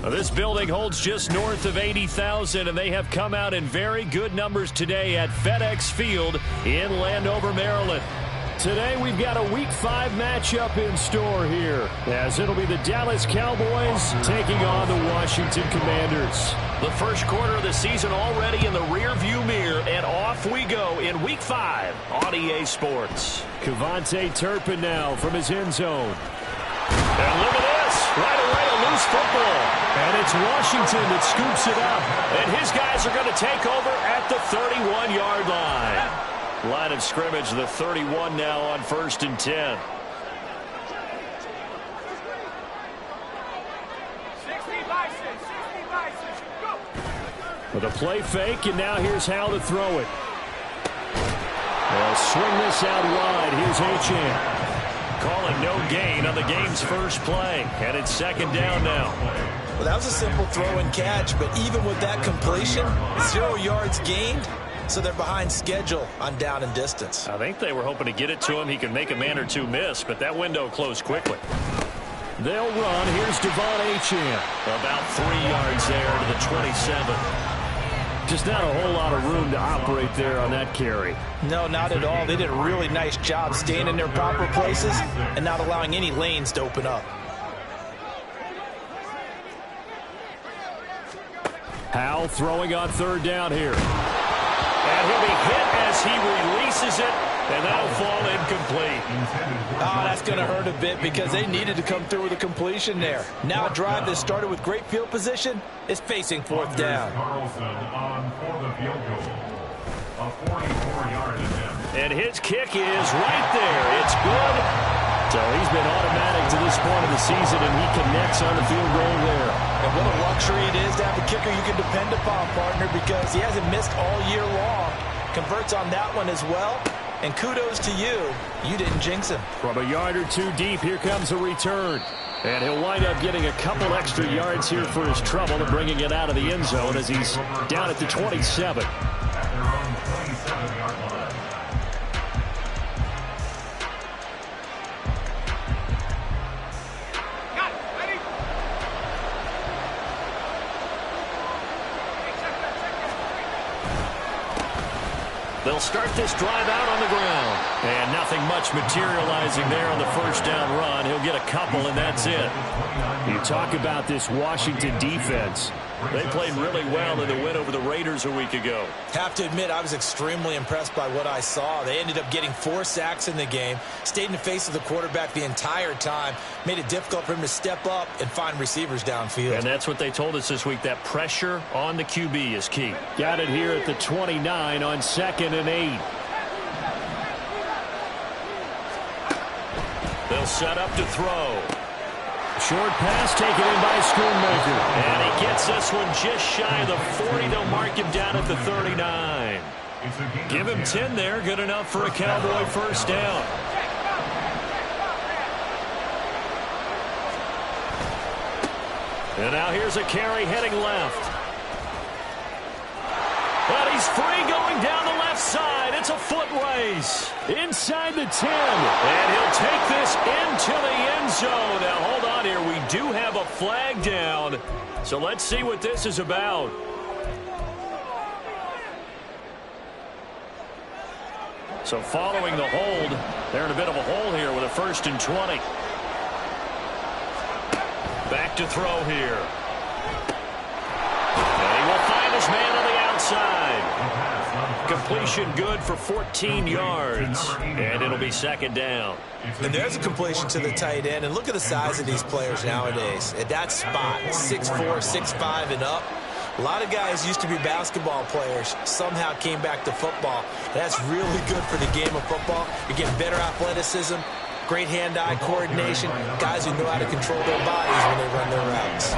Well, this building holds just north of 80,000, and they have come out in very good numbers today at FedEx Field in Landover, Maryland. Today we've got a Week 5 matchup in store here, as it'll be the Dallas Cowboys taking on the Washington Commanders. The first quarter of the season already in the rearview mirror, and off we go in Week 5 on EA Sports. Kevontae Turpin now from his end zone. And look at this, right away a loose football. And it's Washington that scoops it up. And his guys are going to take over at the 31-yard line. Line of scrimmage, the 31 now on 1st and 10. With a play fake, and now here's how to throw it. They'll swing this out wide. Here's Achane. Calling no gain on the game's first play. And it's 2nd down now. Well, that was a simple throw and catch, but even with that completion, 0 yards gained, so they're behind schedule on down and distance. I think they were hoping to get it to him. He could make a man or two miss, but that window closed quickly. They'll run. Here's Devon Achane. About 3 yards there to the 27. Just not a whole lot of room to operate there on that carry. No, not at all. They did a really nice job staying in their proper places and not allowing any lanes to open up. Howell throwing on 3rd down here. And he'll be hit as he releases it, and that'll fall incomplete. Oh, that's going to hurt a bit because they needed to come through with a completion there. Now a drive that started with great field position is facing 4th down. And his kick is right there. It's good. So he's been automatic to this point of the season, and he connects on the field goal there. And what a luxury it is to have a kicker you can depend upon, partner, because he hasn't missed all year long. Converts on that one as well. And kudos to you. You didn't jinx him. From a yard or two deep, here comes a return. And he'll wind up getting a couple extra yards here for his trouble and bringing it out of the end zone as he's down at the 27. They'll start this drive out on the ground. And nothing much materializing there on the 1st down run. He'll get a couple, and that's it. You talk about this Washington defense. They played really well in the win over the Raiders a week ago. Have to admit, I was extremely impressed by what I saw. They ended up getting 4 sacks in the game, stayed in the face of the quarterback the entire time, made it difficult for him to step up and find receivers downfield. And that's what they told us this week, that pressure on the QB is key. Got it here at the 29 on 2nd and 8. They'll set up to throw. Short pass taken in by Schoonmaker. And he gets this one just shy of the 40. They'll mark him down at the 39. Give him 10 there. Good enough for a Cowboy 1st down. And now here's a carry heading left. But he's free going down the left side. It's a foot race. Inside the 10. And he'll take this into the end zone. Now, hold on here. We do have a flag down. So let's see what this is about. So following the hold, they're in a bit of a hole here with a 1st and 20. Back to throw here. And he will find his man on the outside. Completion good for 14 yards. And it'll be 2nd down. And there's a completion to the tight end. And look at the size of these players nowadays. At that spot, 6'4", 6'5", and up. A lot of guys used to be basketball players, somehow came back to football. That's really good for the game of football. You're getting better athleticism, great hand-eye coordination, guys who know how to control their bodies when they run their routes.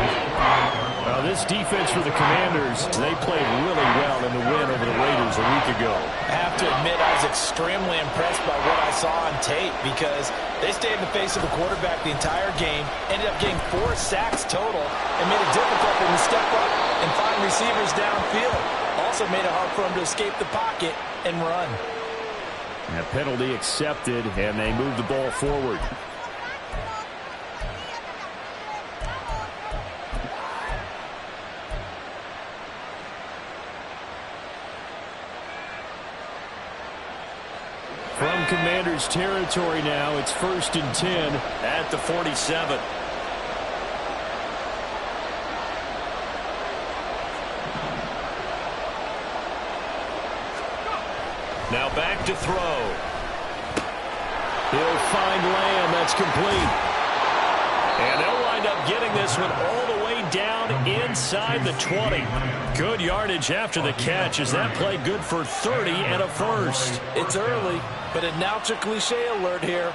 This defense for the Commanders, they played really well in the win over the Raiders a week ago. I have to admit, I was extremely impressed by what I saw on tape because they stayed in the face of the quarterback the entire game, ended up getting 4 sacks total, and made it difficult for him to step up and find receivers downfield. Also made it hard for him to escape the pocket and run. A penalty accepted, and they move the ball forward. From Commander's territory now, it's 1st and 10 at the 47. Now back to throw. He'll find Lamb. That's complete. And they'll wind up getting this one all the way down inside the 20. Good yardage after the catch. Is that play good for 30 and a first? It's early, but announcer cliche alert here.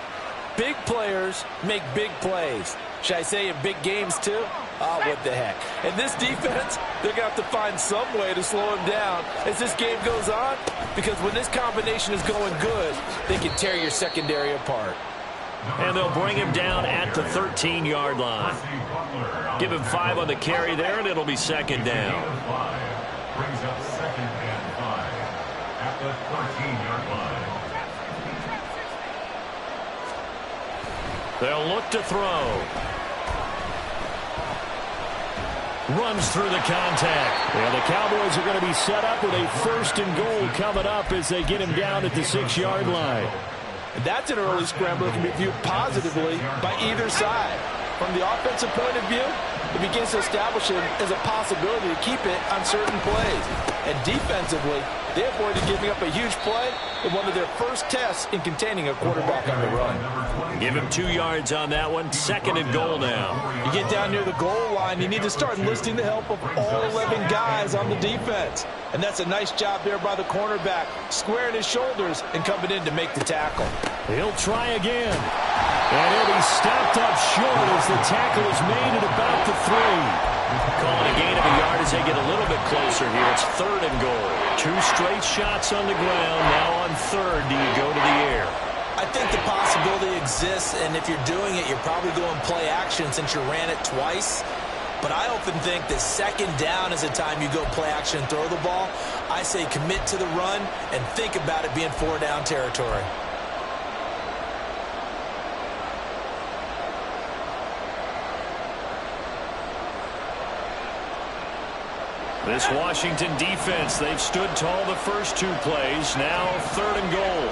Big players make big plays. Should I say in big games too? Oh, what the heck. And this defense, they're going to have to find some way to slow him down as this game goes on, because when this combination is going good, they can tear your secondary apart. And they'll bring him down at the 13-yard line. Give him 5 on the carry there, and it'll be 2nd down. Brings up 2nd and 5 at the 13-yard line. They'll look to throw. Runs through the contact. Well, the Cowboys are going to be set up with a 1st and goal coming up as they get him down at the 6-yard line. And that's an early scramble that can be viewed positively by either side. From the offensive point of view, it begins to establish it as a possibility to keep it on certain plays. And defensively, they avoided giving up a huge play in one of their first tests in containing a quarterback on the run. Give him 2 yards on that one. 2nd and goal now. You get down near the goal line, you need to start enlisting the help of all 11 guys on the defense. And that's a nice job there by the cornerback, squaring his shoulders and coming in to make the tackle. He'll try again. And he'll be stopped up short as the tackle is made at about the 3. Calling a gain of a yard as they get a little bit closer here. It's 3rd and goal. 2 straight shots on the ground. Now on 3rd, do you go to the air? I think the possibility exists, and if you're doing it, you're probably going play action since you ran it twice. But I often think that 2nd down is the time you go play action and throw the ball. I say commit to the run and think about it being 4-down territory. This Washington defense, they've stood tall the first 2 plays. Now 3rd and goal.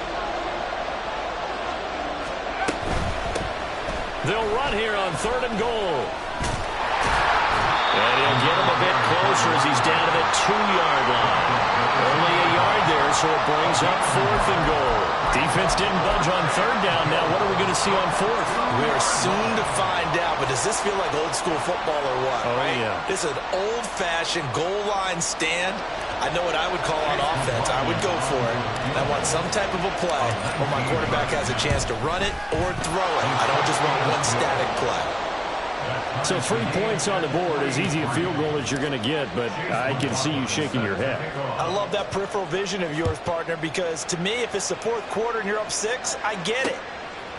They'll run here on 3rd and goal. And he'll get him a bit closer as he's down to the 2-yard line. Only a yard there, so it brings up 4th and goal. Defense didn't budge on 3rd down. Now what are we going to see on 4th? We are soon to find out, but does this feel like old school football or what? Oh, right? Yeah. This is an old-fashioned goal line stand. I know what I would call on offense. I would go for it. I want some type of a play where my quarterback has a chance to run it or throw it. I don't just want one static play. So 3 points on the board, as easy a field goal as you're going to get, but I can see you shaking your head. I love that peripheral vision of yours, partner, because to me, if it's the 4th quarter and you're up 6, I get it.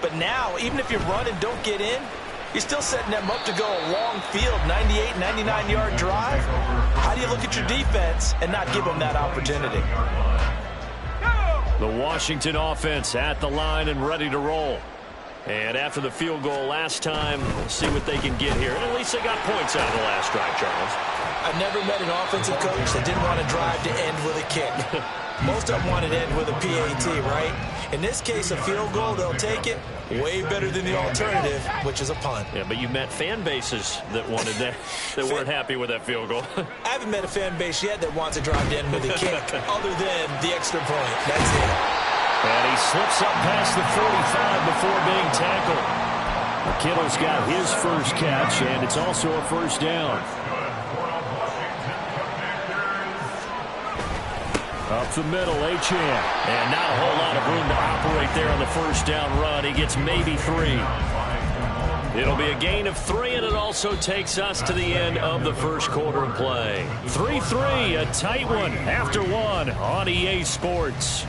But now, even if you run and don't get in, you're still setting them up to go a long field, 98, 99-yard drive. How do you look at your defense and not give them that opportunity? The Washington offense at the line and ready to roll. And after the field goal last time, we'll see what they can get here. And at least they got points out of the last drive, Charles. I've never met an offensive coach that didn't want to drive to end with a kick. Most of them wanted to end with a PAT, right? In this case, a field goal, they'll take it. Way better than the alternative, which is a punt. Yeah, but you met fan bases that wanted that, that weren't happy with that field goal. I haven't met a fan base yet that wants to drive to end with a kick other than the extra point. That's it. And he slips up past the 45 before being tackled. Kittle's got his first catch, and it's also a 1st down. Up the middle, Achane. And not a whole lot of room to operate there on the 1st down run. He gets maybe 3. It'll be a gain of 3, and it also takes us to the end of the 1st quarter of play. 3-3, a tight one after 1 on EA Sports.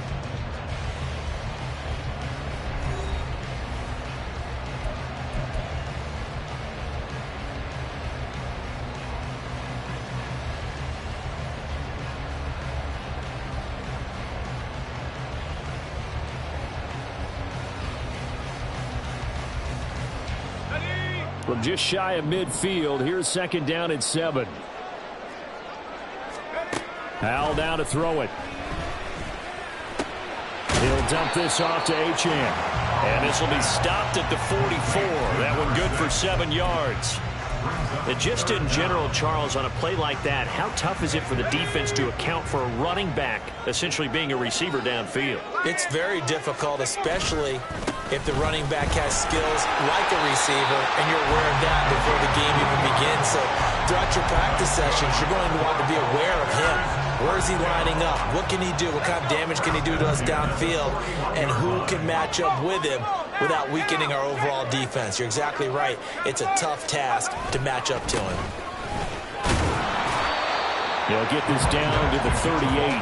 From just shy of midfield, here's 2nd down and 7. Howell down to throw it. He'll dump this off to Achane. And this will be stopped at the 44. That one good for 7 yards. And just in general, Charles, on a play like that, how tough is it for the defense to account for a running back essentially being a receiver downfield? It's very difficult, especially if the running back has skills like a receiver, and you're aware of that before the game even begins. So throughout your practice sessions, you're going to want to be aware of him. Where is he lining up? What can he do? What kind of damage can he do to us downfield? And who can match up with him without weakening our overall defense? You're exactly right. It's a tough task to match up to him. He'll get this down to the 38.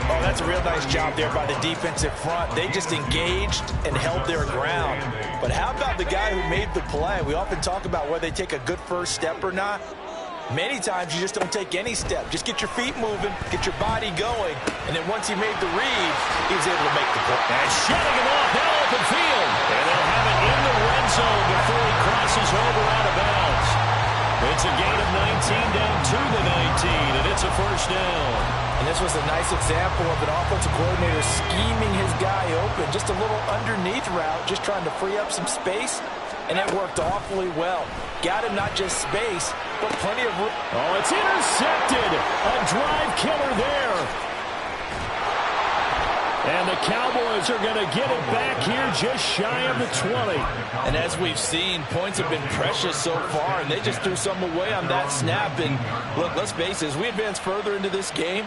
Oh, that's a real nice job there by the defensive front. They just engaged and held their ground. But how about the guy who made the play? We often talk about whether they take a good first step or not. Many times you just don't take any step. Just get your feet moving, get your body going, and then once he made the read, he was able to make the play. And shutting him off now open field. And they'll have it in the red zone before he crosses over out of bounds. It's a gain of 19 down to the 19, and it's a first down. And this was a nice example of an offensive coordinator scheming his guy open. Just a little underneath route, just trying to free up some space, and it worked awfully well. Got him not just space, but plenty of room. Oh, it's intercepted. A drive killer there. And the Cowboys are going to get it back here just shy of the 20. And as we've seen, points have been precious so far, and they just threw some away on that snap. And look, let's face it, as we advance further into this game,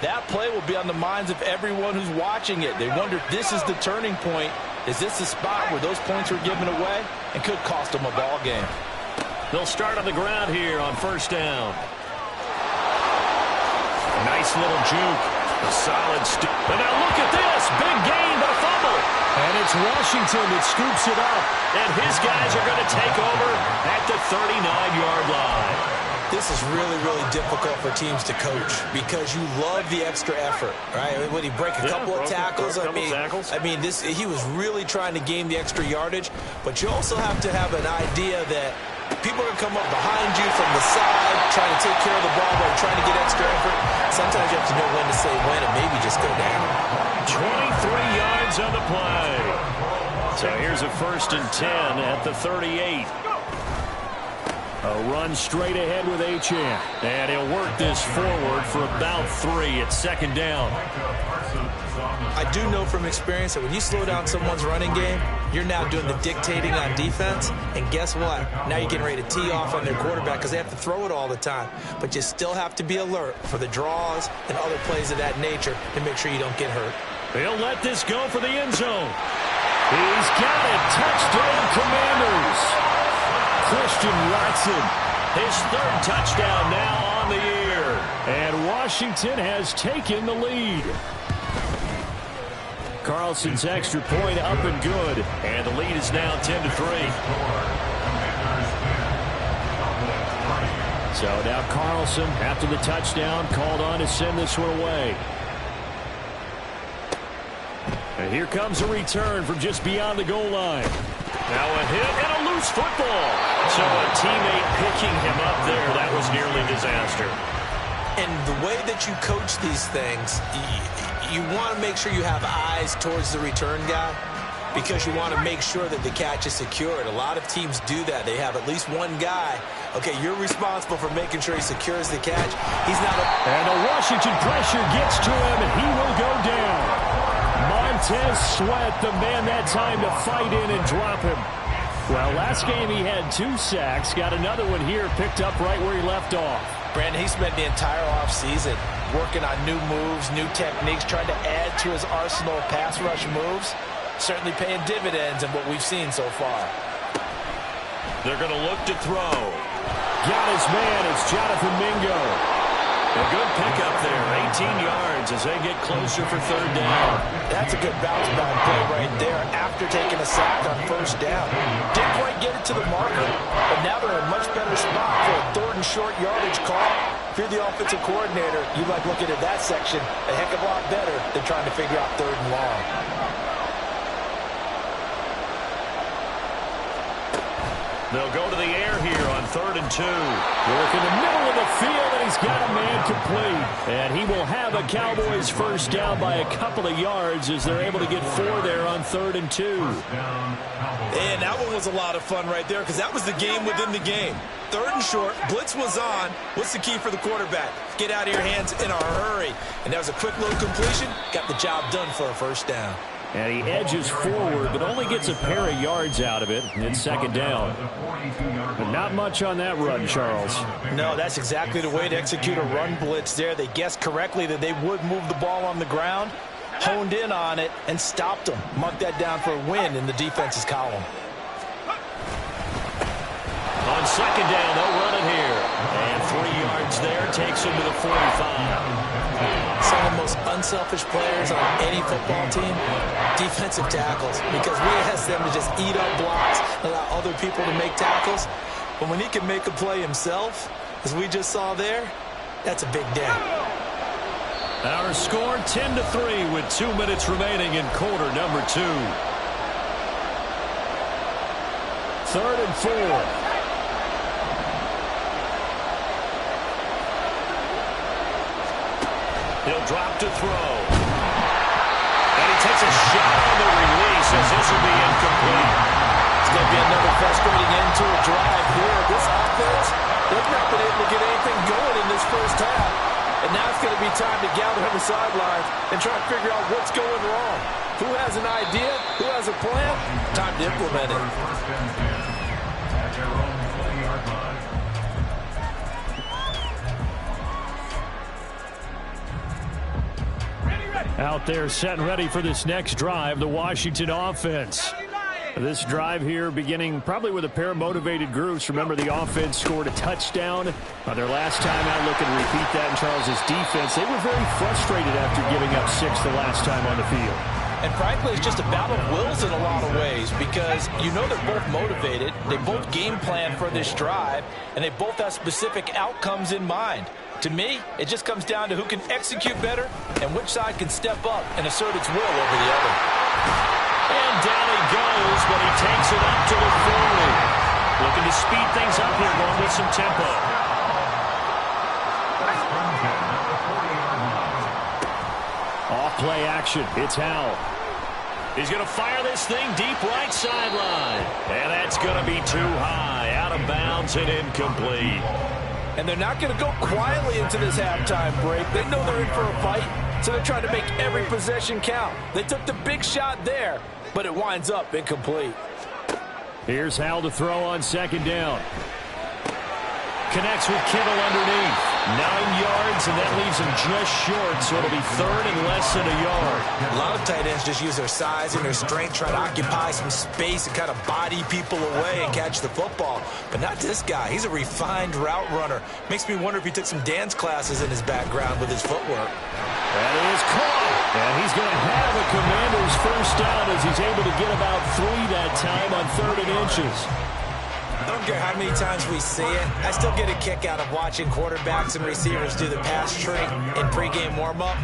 that play will be on the minds of everyone who's watching it. They wonder if this is the turning point. Is this the spot where those points were given away and could cost them a ball game? They'll start on the ground here on first down. Nice little juke. A solid but now look at this. Big gain, but a fumble. And it's Washington that scoops it up. And his guys are going to take over at the 39-yard line. This is really, really difficult for teams to coach because you love the extra effort, right? When he break a couple of tackles, I mean, he was really trying to gain the extra yardage, but you also have to have an idea that people are going to come up behind you from the side, trying to take care of the ball while you're trying to get extra effort. Sometimes you have to know when to say when and maybe just go down. 23 yards on the play. So here's a 1st and 10 at the 38. A run straight ahead with Achane. And he'll work this forward for about 3 at 2nd down. I do know from experience that when you slow down someone's running game, you're now doing the dictating on defense. And guess what? Now you're getting ready to tee off on their quarterback because they have to throw it all the time. But you still have to be alert for the draws and other plays of that nature to make sure you don't get hurt. He'll let this go for the end zone. He's got it. Touchdown, Commanders. Christian Watson, his 3rd touchdown now on the year. And Washington has taken the lead. Carlson's extra point up and good. And the lead is now 10-3. So now Carlson, after the touchdown, called on to send this one away. And here comes a return from just beyond the goal line. Now a hit and a loose football. So a teammate picking him up there, that was nearly disaster. And the way that you coach these things, you want to make sure you have eyes towards the return guy because you want to make sure that the catch is secured. A lot of teams do that. They have at least one guy. Okay, you're responsible for making sure he secures the catch. He's not And the Washington pressure gets to him, and he will go down. Montez Sweat, the man that time to fight in and drop him. Well, last game he had 2 sacks. Got another one here, picked up right where he left off. Brandon, he spent the entire offseason working on new moves, new techniques, trying to add to his arsenal of pass rush moves. Certainly paying dividends in what we've seen so far. They're going to look to throw. Got his man. It's Jonathan Mingo. A good pickup there, 18 yards as they get closer for 3rd down. That's a good bounce back play right there after taking a sack on 1st down. Didn't quite get it to the marker, but now they're in a much better spot for a 3rd and short yardage call. If you're the offensive coordinator, you like looking at that section a heck of a lot better than trying to figure out 3rd and long. They'll go to the air here on 3rd and 2. Work in the middle of the field, and he's got a man complete. And he will have a Cowboys first down by a couple of yards as they're able to get 4 there on 3rd and 2. And that one was a lot of fun right there because that was the game within the game. 3rd and short, blitz was on. What's the key for the quarterback? Get out of your hands in a hurry. And that was a quick little completion. Got the job done for a first down. And he edges forward, but only gets a pair of yards out of it. It's 2nd down. But not much on that run, Charles. No, that's exactly the way to execute a run blitz there. They guessed correctly that they would move the ball on the ground, honed in on it, and stopped them. Mark that down for a win in the defense's column. On 2nd down, they'll run it here. And 3 yards there takes him to the 45. Some of the most unselfish players on any football team, defensive tackles, because we ask them to just eat up blocks, allow other people to make tackles. But when he can make a play himself, as we just saw there, that's a big day. Our score 10-3 with 2 minutes remaining in quarter number 2. 3rd and 4. He'll drop to throw. And he takes a shot on the release as this will be incomplete. It's going to be another frustrating end to a drive here. This offense, they've not been able to get anything going in this first half. And now it's going to be time to gather on the sidelines and try and figure out what's going wrong. Who has an idea? Who has a plan? Time to implement it. At their own 20-yard line. Out there set and ready for this next drive, the Washington offense. This drive here beginning probably with a pair of motivated groups. Remember, the offense scored a touchdown on their last time out. Looking to repeat that in Charles's defense. They were very frustrated after giving up 6 the last time on the field. And frankly, it's just a battle of wills in a lot of ways because you know they're both motivated. They both game plan for this drive, and they both have specific outcomes in mind. To me, it just comes down to who can execute better and which side can step up and assert its will over the other. And down he goes, but he takes it up to the 40. Looking to speed things up here, going with some tempo. Off play action. It's Howell. He's going to fire this thing deep right sideline. And that's going to be too high. Out of bounds and incomplete. And they're not going to go quietly into this halftime break. They know they're in for a fight, so they're trying to make every possession count. They took the big shot there, but it winds up incomplete. Here's Howell to throw on 2nd down. Connects with Kittle underneath. 9 yards, and that leaves him just short, so it'll be 3rd and less than a yard. A lot of tight ends just use their size and their strength, try to occupy some space and kind of body people away and catch the football. But not this guy. He's a refined route runner. Makes me wonder if he took some dance classes in his background with his footwork. That is caught. And he's going to have a Commander's first down as he's able to get about 3 that time on 3rd and inches. I don't care how many times we see it. I still get a kick out of watching quarterbacks and receivers do the pass tree in pregame warm-up.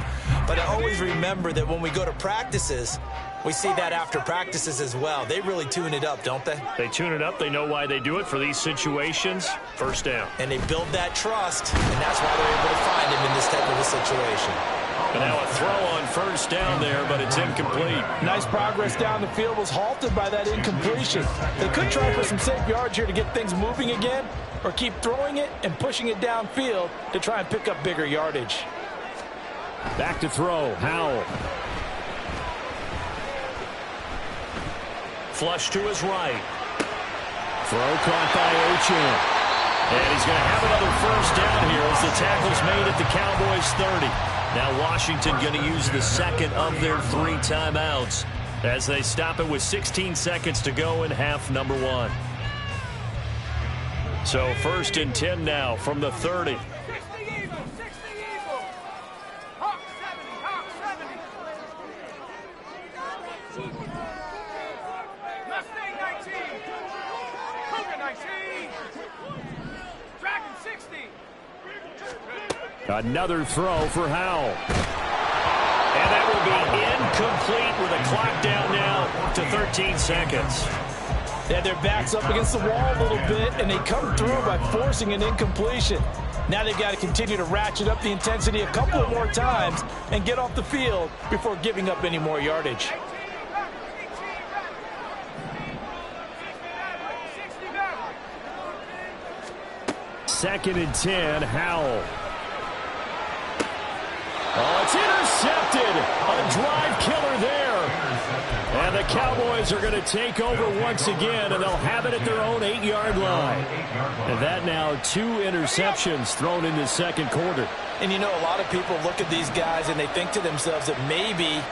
But I always remember that when we go to practices, we see that after practices as well. They really tune it up, don't they? They tune it up. They know why they do it for these situations. First down. And they build that trust, and that's why they're able to find him in this type of a situation. And now a throw on first down there, but it's incomplete. Nice progress down the field was halted by that incompletion. They could try for some safe yards here to get things moving again, or keep throwing it and pushing it downfield to try and pick up bigger yardage. Back to throw, Howell. Flush to his right. Throw caught by Ochan. And he's going to have another first down here as the tackle's made at the Cowboys 30. Now Washington going to use the second of their 3 timeouts as they stop it with 16 seconds to go in half number 1. So 1st and 10 now from the 30. Another throw for Howell. And that will be incomplete with a clock down now to 13 seconds. They had their backs up against the wall a little bit, and they come through by forcing an incompletion. Now they've got to continue to ratchet up the intensity a couple more times and get off the field before giving up any more yardage. Second and 10, Howell. Oh, it's intercepted. A drive killer there. And the Cowboys are going to take over once again, and they'll have it at their own 8-yard line. And that now 2 interceptions thrown in the second quarter. And you know, a lot of people look at these guys and they think to themselves that maybe,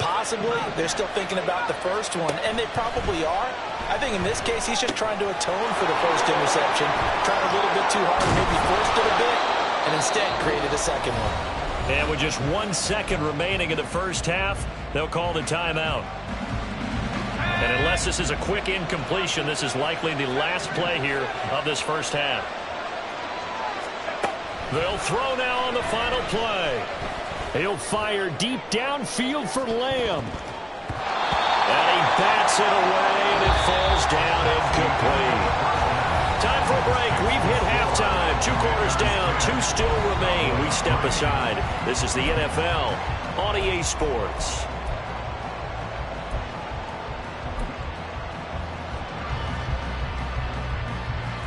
possibly, they're still thinking about the first one. And they probably are. I think in this case, he's just trying to atone for the first interception. Tried a little bit too hard, maybe forced it a bit, and instead created a second one. And with just 1 second remaining in the first half, they'll call the timeout. And unless this is a quick incompletion, this is likely the last play here of this first half. They'll throw now on the final play. He'll fire deep downfield for Lamb. And he bats it away, and it falls down incomplete. Time for a break. We've hit halftime. 2 quarters down, 2 still remain. We step aside. This is the NFL on EA Sports.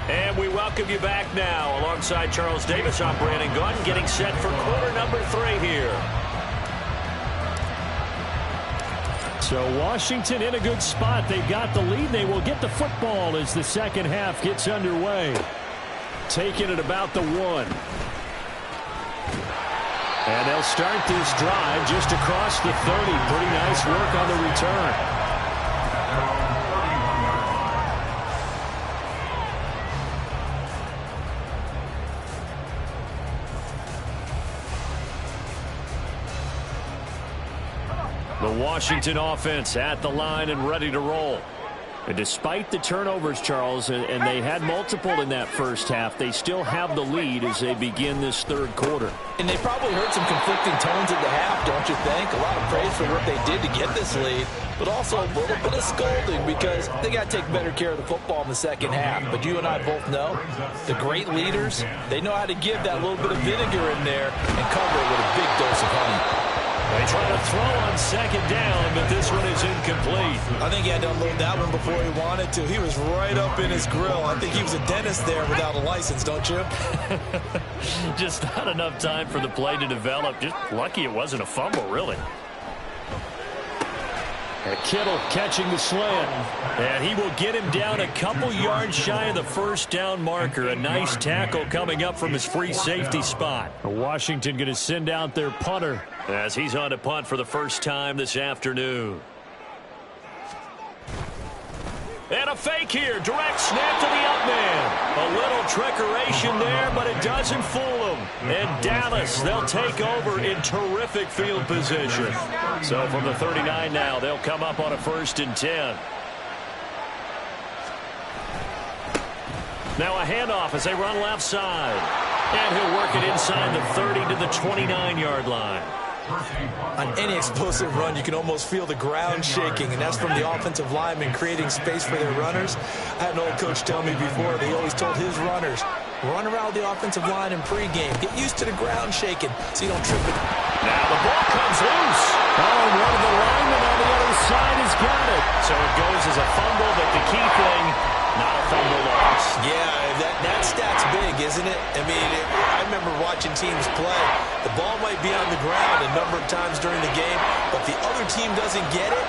And we welcome you back now. Alongside Charles Davis, I'm Brandon Gaudin, getting set for quarter number 3 here. So Washington in a good spot. They've got the lead. They will get the football as the second half gets underway. Taking it about the 1. And they'll start this drive just across the 30. Pretty nice work on the return. The Washington offense at the line and ready to roll. And despite the turnovers, Charles, and they had multiple in that first half, they still have the lead as they begin this third quarter. And they probably heard some conflicting tones at the half, don't you think? A lot of praise for what they did to get this lead, but also a little bit of scolding because they got to take better care of the football in the second half. But you and I both know the great leaders, they know how to give that little bit of vinegar in there and cover it with a big dose of honey. They try to throw on second down, but this one is incomplete. I think he had to unload that one before he wanted to. He was right up in his grill. I think he was a dentist there without a license, don't you? Just not enough time for the play to develop. Just lucky it wasn't a fumble, really. And Kittle catching the slant. And he will get him down a couple yards shy of the first down marker. A nice tackle coming up from his free safety spot. Washington going to send out their punter as he's on to punt for the first time this afternoon. And a fake here. Direct snap to the up man. A little trickeration there, but it doesn't fool them. And Dallas, they'll take over in terrific field position. So from the 39 now, they'll come up on a 1st and 10. Now a handoff as they run left side. And he'll work it inside the 30 to the 29-yard line. On any explosive run, you can almost feel the ground shaking, and that's from the offensive linemen creating space for their runners. I had an old coach tell me before, they always told his runners, run around the offensive line in pregame. Get used to the ground shaking so you don't trip it. Now the ball comes loose. Oh, and one of the linemen on the other side has got it. So it goes as a fumble, but the key thing, not a fumble loss. Yeah, that stat's big, isn't it? I mean, I remember watching teams play. The ball might be on the ground a number of times during the game, but the other team doesn't get it.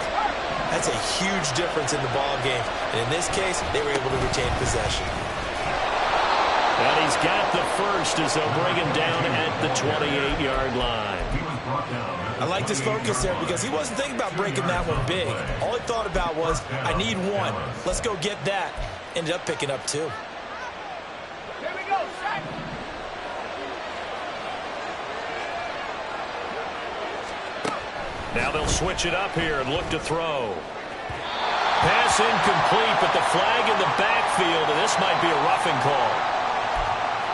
That's a huge difference in the ball game. And in this case, they were able to retain possession. And he's got the first as they'll bring him down at the 28-yard line. I like this focus there because he wasn't thinking about breaking that one big. All he thought about was, I need one. Let's go get that. Ended up picking up 2. Here we go, set. Now they'll switch it up here and look to throw. Pass incomplete, but the flag in the backfield, and this might be a roughing call.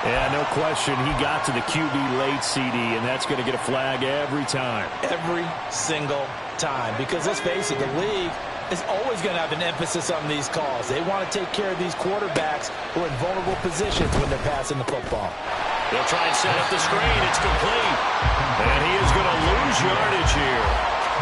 Yeah, no question. He got to the QB late, CD, and that's going to get a flag every time. Every single time. Because let's face it, the league is always going to have an emphasis on these calls. They want to take care of these quarterbacks who are in vulnerable positions when they're passing the football. They'll try and set up the screen. It's complete. And he is going to lose yardage here.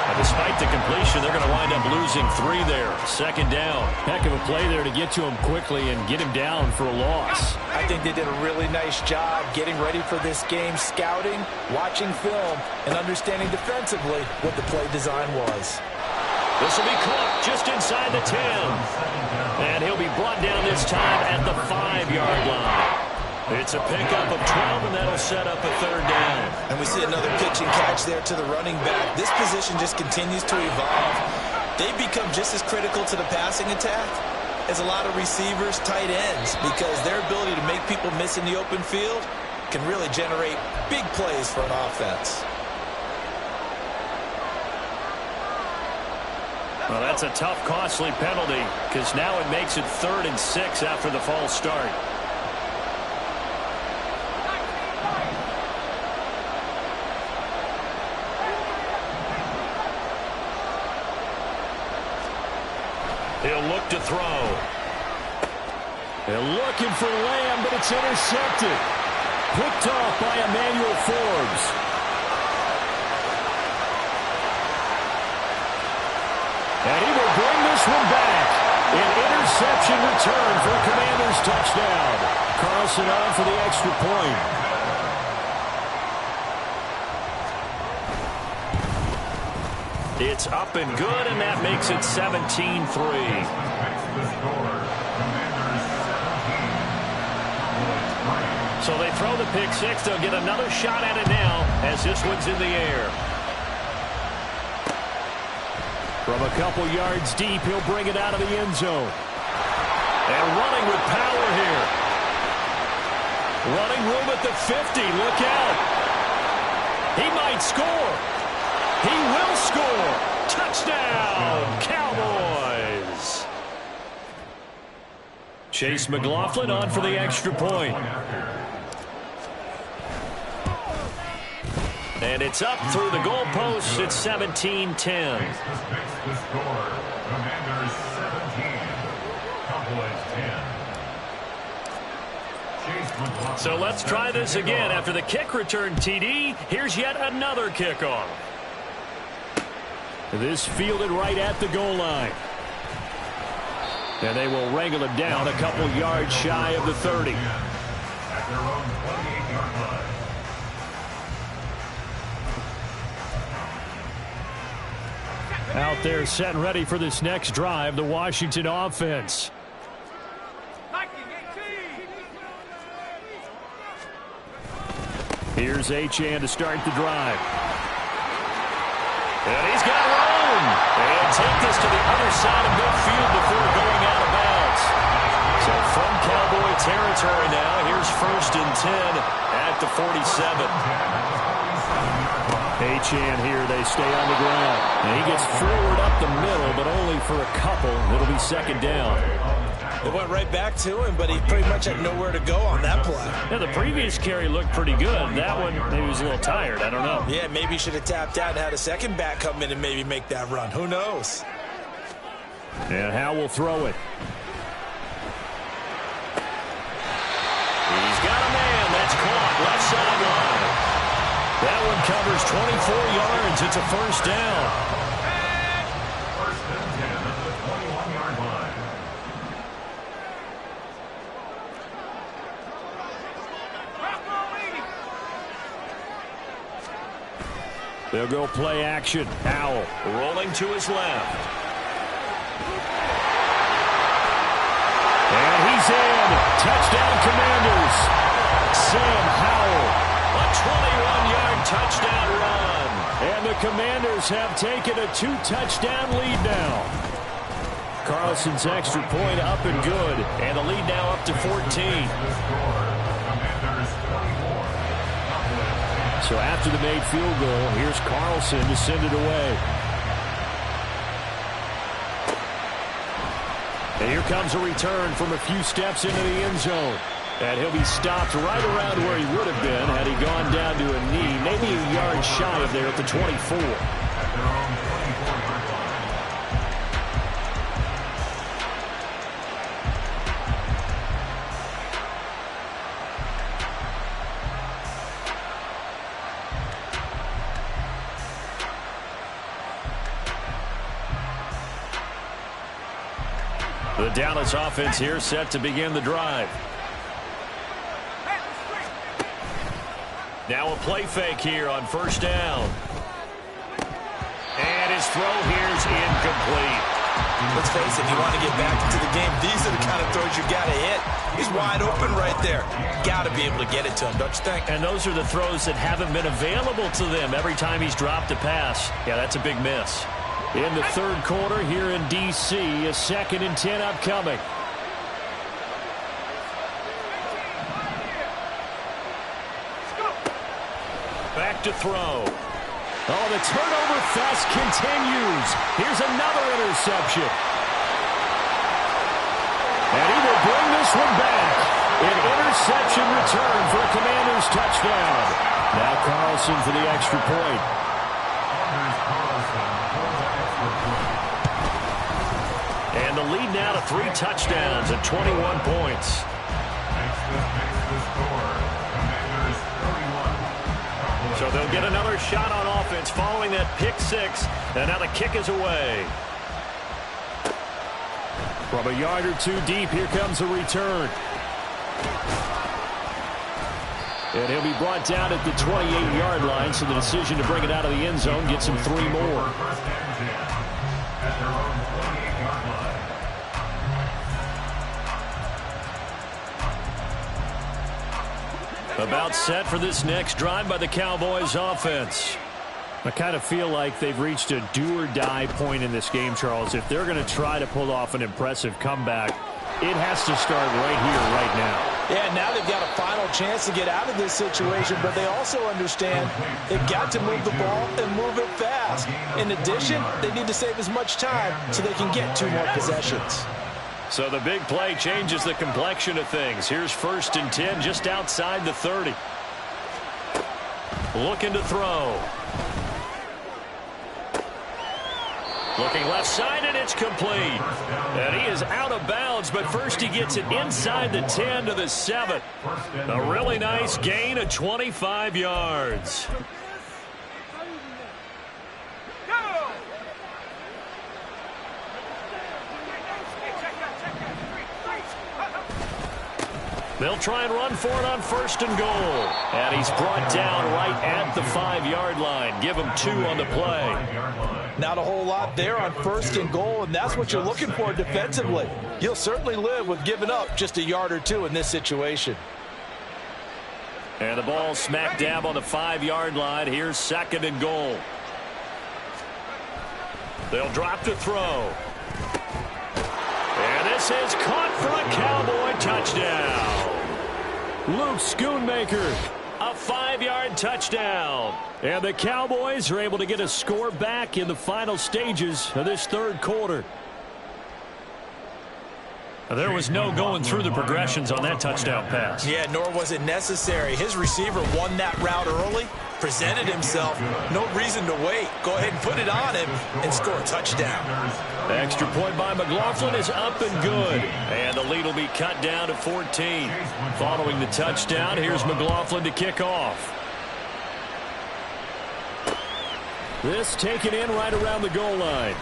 And despite the completion, they're going to wind up losing 3 there. Second down. Heck of a play there to get to him quickly and get him down for a loss. I think they did a really nice job getting ready for this game, scouting, watching film, and understanding defensively what the play design was. This will be caught just inside the 10. And he'll be brought down this time at the 5-yard line. It's a pickup of 12, and that'll set up a third down. And we see another pitch and catch there to the running back. This position just continues to evolve. They become just as critical to the passing attack as a lot of receivers, tight ends, because their ability to make people miss in the open field can really generate big plays for an offense. Well, that's a tough, costly penalty, because now it makes it 3rd and 6 after the false start. He'll look to throw. They're looking for Lamb, but it's intercepted. Picked off by Emmanuel Forbes. And he will bring this one back. An interception return for a Commanders touchdown. Carlson on for the extra point. It's up and good, and that makes it 17-3. So they throw the pick six. They'll get another shot at it now as this one's in the air. From a couple yards deep, he'll bring it out of the end zone. And running with power here. Running room at the 50. Look out. He might score. He will score. Touchdown, Cowboys. Chase McLaughlin on for the extra point. And it's up through the goalposts. It's 17-10. Commanders 17. Cowboys 10. So let's try this again. After the kick return TD, here's yet another kickoff. This fielded right at the goal line. And they will wrangle him down a couple yards shy of the 30. At their own 28-yard line. Out there set and ready for this next drive, the Washington offense. Here's Achane to start the drive. And he's got room. And take this to the other side of midfield before going out of bounds. So from Cowboy territory now, here's 1st and 10 at the 47. Achane here, they stay on the ground. And he gets forward up the middle, but only for a couple. It'll be 2nd down. It went right back to him, but he pretty much had nowhere to go on that play. Yeah, the previous carry looked pretty good. That one, maybe he was a little tired. I don't know. Yeah, maybe he should have tapped out and had a second back come in and maybe make that run. Who knows? And Howe will throw it. He's got a man. That's caught. Left sideline. That one covers 24 yards. It's a 1st down. 1st and 10 at the 21-yard line. They'll go play action. Howell rolling to his left. And he's in. Touchdown, Commanders. Sam Howell. A 21-yard touchdown run. And the Commanders have taken a 2-touchdown lead now. Carlson's extra point up and good. And the lead now up to 14. So after the made field goal, here's Carlson to send it away. And here comes a return from a few steps into the end zone. And he'll be stopped right around where he would have been had he gone down to a knee, maybe a yard shy of there at the 24. The Dallas offense here set to begin the drive. Now a play fake here on first down. And his throw here is incomplete. Let's face it, if you want to get back into the game, these are the kind of throws you got to hit. He's wide open right there. Got to be able to get it to him, don't you think? And those are the throws that haven't been available to them every time he's dropped a pass. Yeah, that's a big miss. In the third quarter here in D.C., a 2nd and 10 upcoming. Back to throw. Oh, the turnover fest continues. Here's another interception. And he will bring this one back. An interception return for a Commanders touchdown. Now Carlson for the extra point. And the lead now to 3 touchdowns and 21 points. So they'll get another shot on offense following that pick 6. And now the kick is away. From a yard or 2 deep, here comes a return. And he'll be brought down at the 28-yard line, so the decision to bring it out of the end zone gets him 3 more. About set for this next drive by the Cowboys offense. I kind of feel like they've reached a do-or-die point in this game, Charles. If they're going to try to pull off an impressive comeback, it has to start right here, right now. Yeah, now they've got a final chance to get out of this situation, but they also understand they've got to move the ball and move it fast. In addition, they need to save as much time so they can get 2 more possessions. So the big play changes the complexion of things. Here's 1st and 10 just outside the 30. Looking to throw. Looking left side, and it's complete. And he is out of bounds, but first he gets it inside the 10 to the 7. A really nice gain of 25 yards. They'll try and run for it on 1st and goal. And he's brought down right at the 5-yard line. Give him 2 on the play. Not a whole lot there on 1st and goal, and that's what you're looking for defensively. You'll certainly live with giving up just a yard or 2 in this situation. And the ball smack dab on the 5-yard line. Here's 2nd and goal. They'll drop to throw. And this is caught for a Cowboy touchdown. Luke Schoonmaker, a 5-yard touchdown. And the Cowboys are able to get a score back in the final stages of this third quarter. There was no going through the progressions on that touchdown pass. Yeah, nor was it necessary. His receiver won that route early, presented himself. No reason to wait. Go ahead and put it on him and score a touchdown. Extra point by McLaughlin is up and good. And the lead will be cut down to 14. Following the touchdown, here's McLaughlin to kick off. This taken in right around the goal line.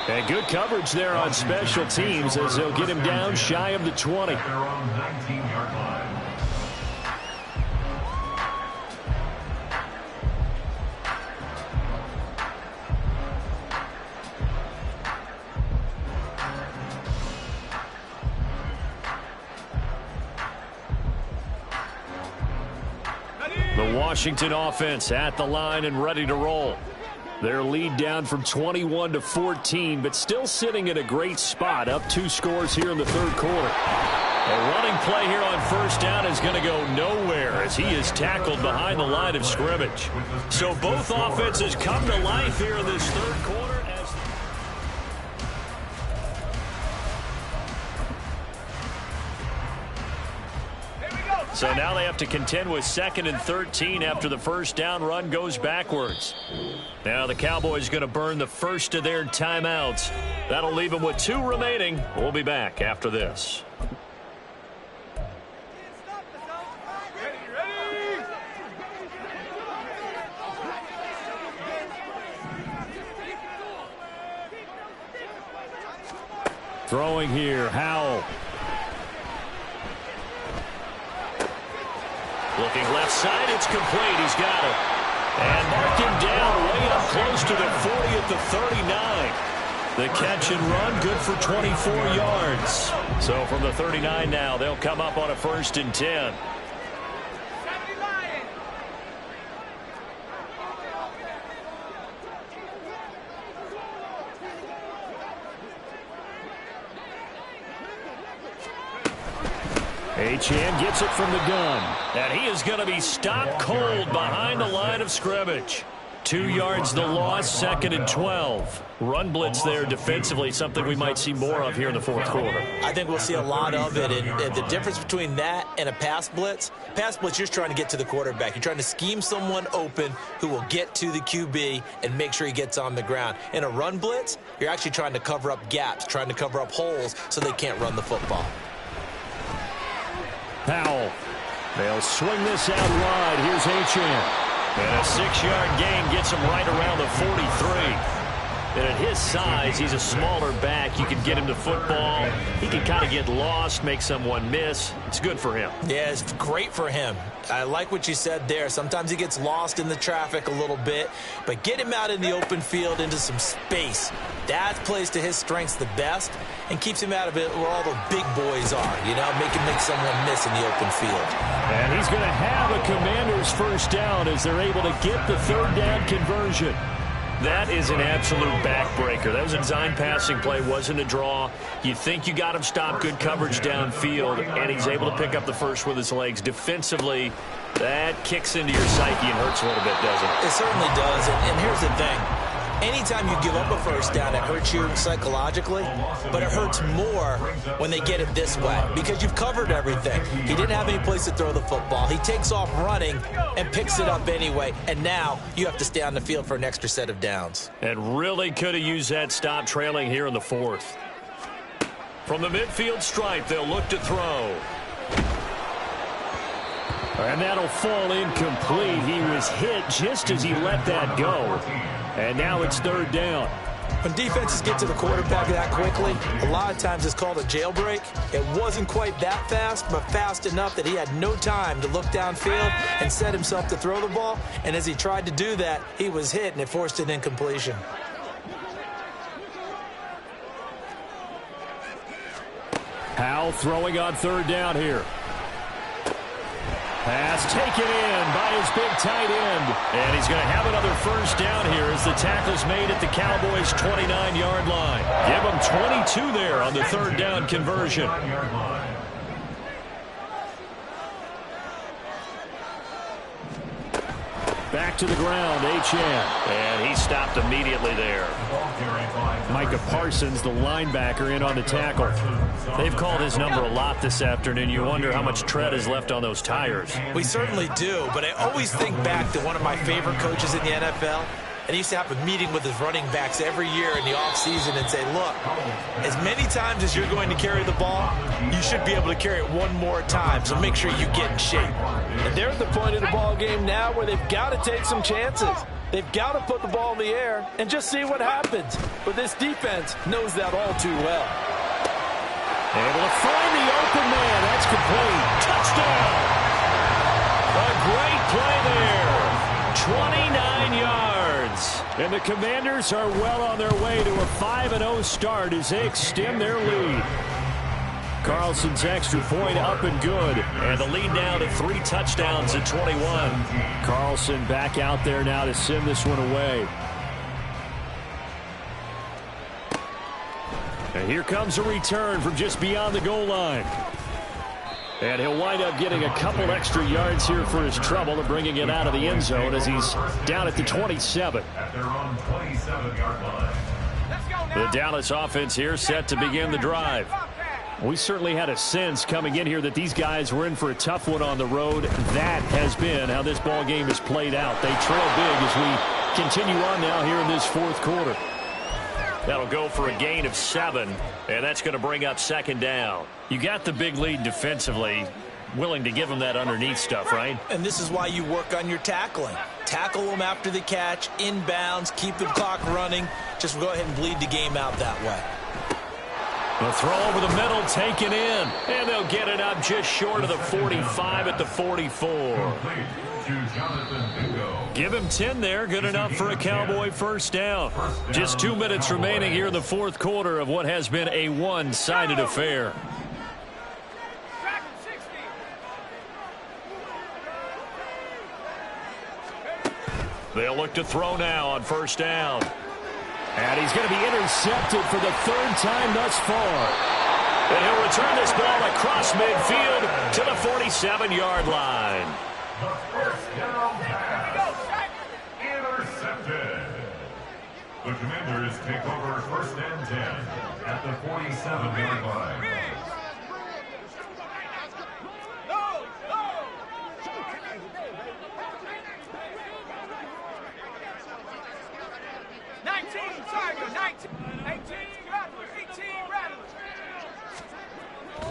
And good coverage there on special teams as they'll get him down shy of the 20. The Washington offense at the line and ready to roll. Their lead down from 21 to 14, but still sitting in a great spot, up 2 scores here in the third quarter. A running play here on 1st down is going to go nowhere as he is tackled behind the line of scrimmage. So both offenses come to life here in this third quarter. So now they have to contend with 2nd and 13 after the 1st down run goes backwards. Now the Cowboys going to burn the first of their timeouts. That'll leave them with 2 remaining. We'll be back after this. Throwing here, Howell. Looking left side, it's complete. He's got it. And mark him down way up close to the 40 at the 39. The catch and run, good for 24 yards. So from the 39 now, they'll come up on a 1st and 10. Achane gets it from the gun. And he is going to be stopped cold behind the line of scrimmage. 2 yards the loss, 2nd and 12. Run blitz there defensively, something we might see more of here in the 4th quarter. I think we'll see a lot of it. And the difference between that and a pass blitz, you're just trying to get to the quarterback. You're trying to scheme someone open who will get to the QB and make sure he gets on the ground. In a run blitz, you're actually trying to cover up gaps, trying to cover up holes so they can't run the football. Powell. They'll swing this out wide. Here's Achane. And a 6-yard gain gets him right around the 43. And at his size, he's a smaller back. You can get him to football. He can kind of get lost, make someone miss. It's good for him. Yeah, it's great for him. I like what you said there. Sometimes he gets lost in the traffic a little bit, but get him out in the open field into some space. That plays to his strengths the best and keeps him out of it where all the big boys are, make him make someone miss in the open field. And he's going to have a Commanders 1st down as they're able to get the 3rd down conversion. That is an absolute backbreaker. That was a design passing play, wasn't a draw. You think you got him stopped, good coverage downfield, and he's able to pick up the first with his legs. Defensively, that kicks into your psyche and hurts a little bit, doesn't it? It certainly does, and here's the thing. Anytime you give up a 1st down, it hurts you psychologically, but it hurts more when they get it this way because you've covered everything. He didn't have any place to throw the football. He takes off running and picks it up anyway, and now you have to stay on the field for an extra set of downs. And really could have used that stop trailing here in the 4th. From the midfield stripe, they'll look to throw. And that'll fall incomplete. He was hit just as he let that go. And now it's 3rd down. When defenses get to the quarterback that quickly, a lot of times it's called a jailbreak. It wasn't quite that fast, but fast enough that he had no time to look downfield and set himself to throw the ball. And as he tried to do that, he was hit, and it forced an incompletion. Howell throwing on 3rd down here. Pass taken in by his big tight end. And he's going to have another 1st down here as the tackle's made at the Cowboys' 29-yard line. Give him 22 there on the 3rd down conversion. Back to the ground, Achane. And he stopped immediately there. Micah Parsons, the linebacker, in on the tackle. They've called his number a lot this afternoon. You wonder how much tread is left on those tires. We certainly do, but I always think back to one of my favorite coaches in the NFL. And he used to have a meeting with his running backs every year in the offseason and say, look, as many times as you're going to carry the ball, you should be able to carry it one more time, so make sure you get in shape. And they're at the point of the ball game now where they've got to take some chances. They've got to put the ball in the air and just see what happens. But this defense knows that all too well. Able to find the open man. That's complete. Touchdown. A great play there. 29 yards. And the Commanders are well on their way to a 5-0 start as they extend their lead. Carlson's extra point up and good. And the lead now to 3 touchdowns at 21. Carlson back out there now to send this one away. And here comes a return from just beyond the goal line. And he'll wind up getting a couple extra yards here for his trouble and bringing it out of the end zone as he's down at the 27. At their own 27-yard line. The Dallas offense here set to begin the drive. We certainly had a sense coming in here that these guys were in for a tough one on the road. That has been how this ball game has played out. They trail big as we continue on now here in this 4th quarter. That'll go for a gain of 7, and that's going to bring up 2nd down. You got the big lead defensively, willing to give them that underneath stuff, right? And this is why you work on your tackling. Tackle them after the catch, inbounds, keep the clock running. Just go ahead and bleed the game out that way. The throw over the middle, taken in. And they'll get it up just short of the 45 at the 44. Give him 10 there. Good enough for a Cowboy first down. Just 2 minutes remaining here in the fourth quarter of what has been a one-sided affair. They'll look to throw now on first down. And he's going to be intercepted for the third time thus far. And he'll return this ball across midfield to the 47-yard line. The first down pass. Intercepted. The Commanders take over first and 10 at the 47-yard line.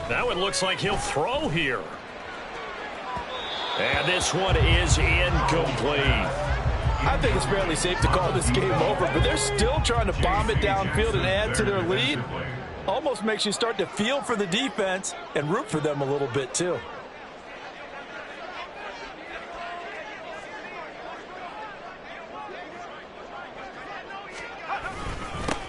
Now it looks like he'll throw here. And this one is incomplete. I think it's fairly safe to call this game over, but they're still trying to bomb it downfield and add to their lead. Almost makes you start to feel for the defense and root for them a little bit too.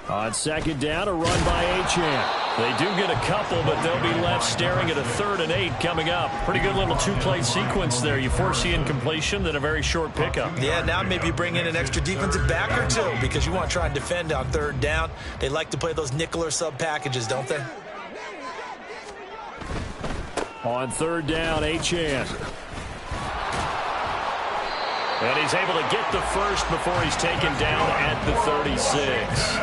On second down, a run by Achane. They do get a couple, but they'll be left staring at a 3rd and 8 coming up. Pretty good little two-play sequence there. You foresee incompletion, then a very short pickup. Yeah, now maybe you bring in an extra defensive back or two because you want to try and defend on 3rd down. They like to play those nickel or sub packages, don't they? On 3rd down, Achane. And he's able to get the first before he's taken down at the 36.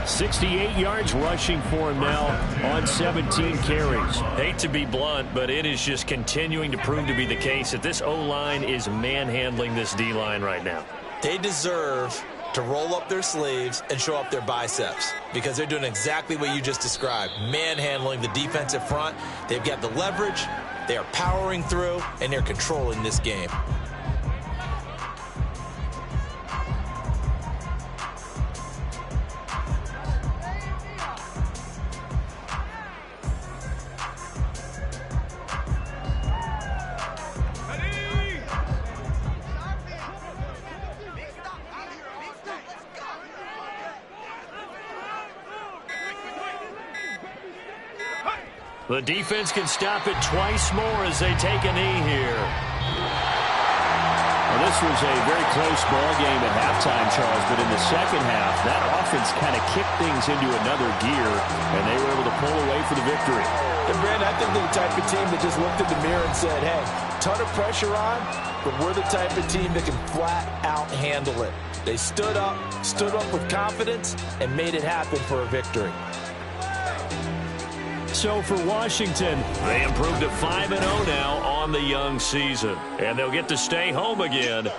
68 yards rushing for him now on 17 carries. Hate to be blunt, but it is just continuing to prove to be the case that this O-line is manhandling this D-line right now. They deserve to roll up their sleeves and show up their biceps because they're doing exactly what you just described, manhandling the defensive front. They've got the leverage, they are powering through, and they're controlling this game. The defense can stop it twice more as they take a knee here. Well, this was a very close ball game at halftime, Charles, but in the second half, that offense kind of kicked things into another gear, and they were able to pull away for the victory. And, Brandon, I think they're the type of team that just looked in the mirror and said, hey, ton of pressure on, but we're the type of team that can flat out handle it. They stood up with confidence, and made it happen for a victory. So for Washington, they improved to 5-0 now on the young season. And they'll get to stay home again